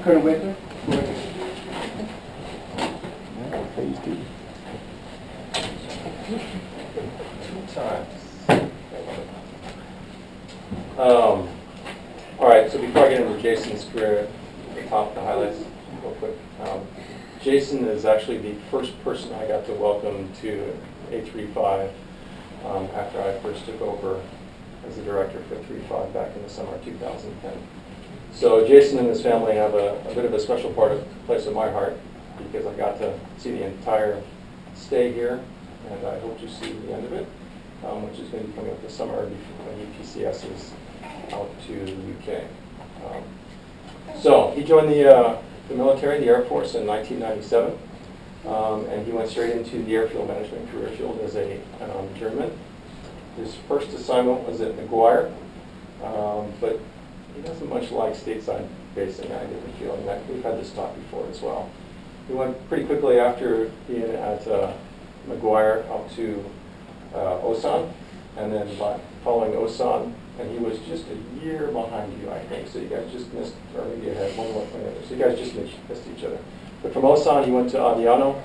Colonel Winkler. Phase 2. 2 times. All right, so before I get into Jason's career, the top, the highlights, real quick. Jason is actually the first person I got to welcome to A35 after I first took over as the director for 35 back in the summer of 2010. So Jason and his family have a bit of a special place in my heart because I got to see the entire stay here, and I hope to see the end of it, which is going to be coming up this summer before UPCS is out to the UK. So he joined the military, the Air Force, in 1997, and he went straight into the airfield management career field as a journeyman. His first assignment was at McGuire, but he doesn't much like stateside basing, I get the feeling. We've had this talk before as well. He went pretty quickly after being at McGuire out to Osan, and then following Osan, and he was just a year behind you, I think. So you guys just missed, or maybe you had one more point. So you guys just missed each other. But from Osan, he went to Aviano,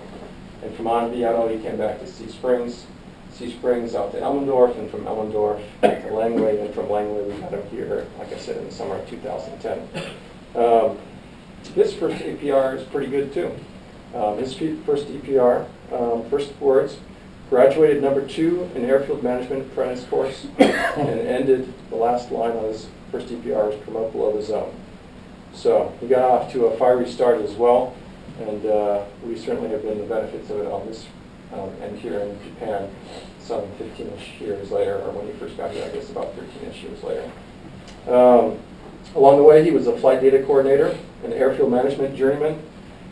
and from Aviano, he came back to Sea Springs out to Elmendorf, and from Elmendorf to Langley, and from Langley we got him here, like I said, in the summer of 2010. His first APR is pretty good too. His first APR, first words, graduated #2 in airfield management apprentice course, and ended the last line on his first APR was promote below the zone. So he got off to a fiery start as well, and we certainly have been the benefits of it on this and here in Japan some 15-ish years later, or when he first got here, I guess about 13-ish years later. Along the way, he was a flight data coordinator, an airfield management journeyman,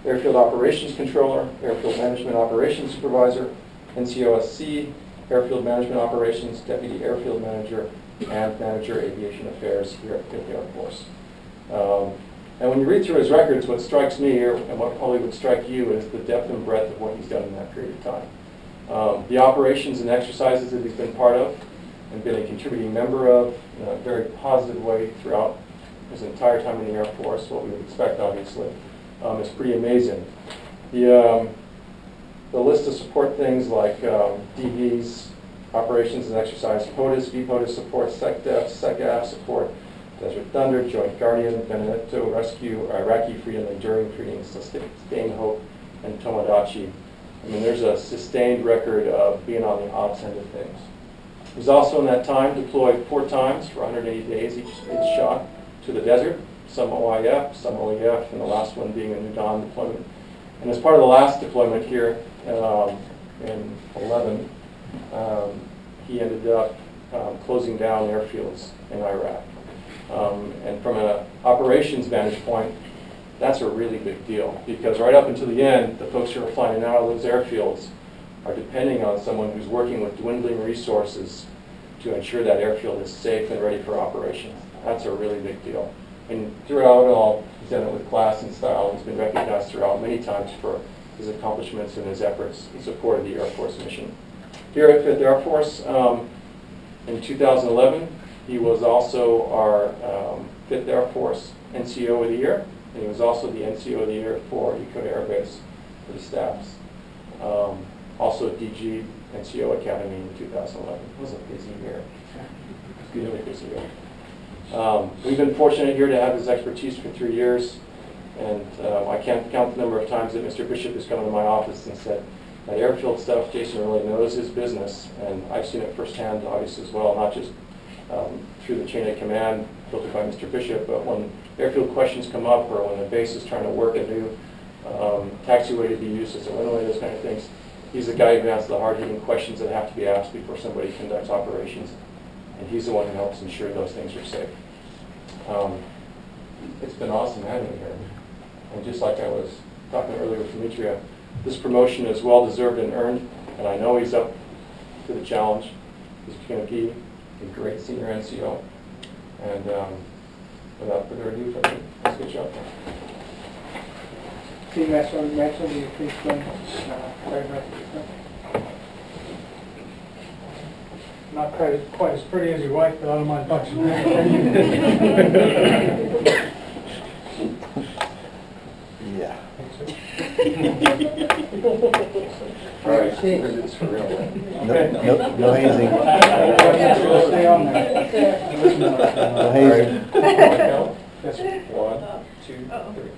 airfield operations controller, airfield management operations supervisor, NCOSC, airfield management operations, deputy airfield manager, and manager aviation affairs here at the Air Force. And when you read through his records, what strikes me, and what probably would strike you, is the depth and breadth of what he's done in that period of time. The operations and exercises that he's been part of and been a contributing member of in a very positive way throughout his entire time in the Air Force, what we would expect, obviously, is pretty amazing. The list of support things like DVs, operations and exercise, POTUS, VPOTUS support, SecDef, SecAF support, Desert Thunder, Joint Guardian, Benedetto Rescue, Iraqi Freedom, Enduring Freedom, Sustained Hope, and Tomodachi. I mean, there's a sustained record of being on the ops end of things. He was also in that time deployed 4 times for 180 days each shot to the desert, some OIF, some OEF, and the last one being a New Dawn deployment. And as part of the last deployment here in 11, he ended up closing down airfields in Iraq. And from an operations vantage point, that's a really big deal, because right up until the end, the folks who are flying out of those airfields are depending on someone who's working with dwindling resources to ensure that airfield is safe and ready for operation. That's a really big deal. And throughout it all, he's done it with class and style. He's been recognized throughout many times for his accomplishments and his efforts in support of the Air Force mission. Here at 5th Air Force, in 2011, he was also our 5th Air Force NCO of the Year, and he was also the NCO of the Year for Yokota Air Base for the staffs. Also DG NCO Academy in 2011. It was a busy year. Really busy year. We've been fortunate here to have his expertise for 3 years, and I can't count the number of times that Mr. Bishop has come into my office and said, that airfield stuff, Jason really knows his business, and I've seen it firsthand, obviously, as well, not just through the chain of command filtered by Mr. Bishop, but when airfield questions come up, or when the base is trying to work a new taxiway to be used as a runway, those kind of things, he's the guy who answers the hard-hitting questions that have to be asked before somebody conducts operations, and he's the one who helps ensure those things are safe. It's been awesome having him here, and just like I was talking earlier with Demetria, this promotion is well-deserved and earned, and I know he's up to the challenge. He's going to be a great senior NCO, and without further ado, let's get you up there. Team Master, will you please join Not quite as pretty as your wife, but I don't mind touching her. Yeah. All right, it's for real. No hazing. Stay on there. No hazing. Yes, sir. 1, 2, 3.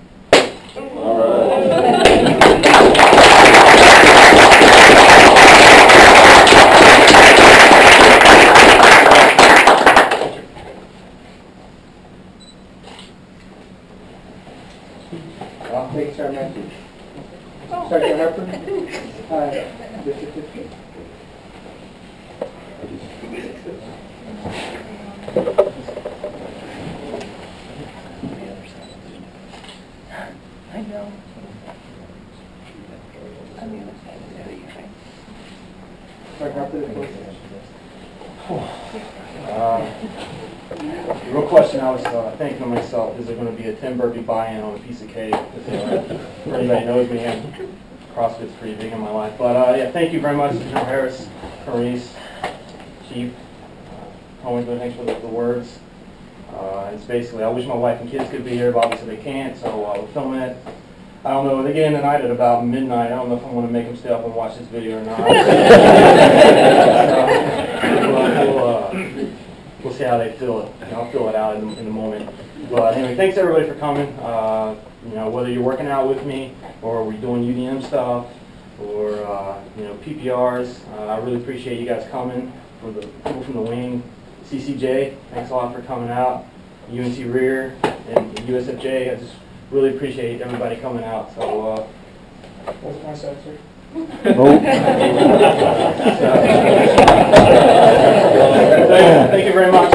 I'll take Sarah Matthews. Sergeant Harper. The certificate. I know. On the other side of the other. Sergeant Harper, the closest. The real question I was thinking to myself, is there going to be a Tim Burpee buy-in on a piece of cake? For anybody knows me, CrossFit's pretty big in my life. But yeah, thank you very much to General Harris, Maurice, Chief, Hohenberg, thanks for the words. It's basically, I wish my wife and kids could be here, but obviously they can't, so we're filming it. I don't know, they get in tonight at about midnight. I don't know if I'm going to make them stay up and watch this video or not. We'll see how they feel it. I'll fill it out in the moment. But anyway, thanks everybody for coming. You know, whether you're working out with me or we're doing UDM stuff or you know, PPRs, I really appreciate you guys coming. For the people from the wing, CCJ, thanks a lot for coming out. UNC Rear and USFJ, I just really appreciate everybody coming out. So. What's my side, sir? Thank you very much.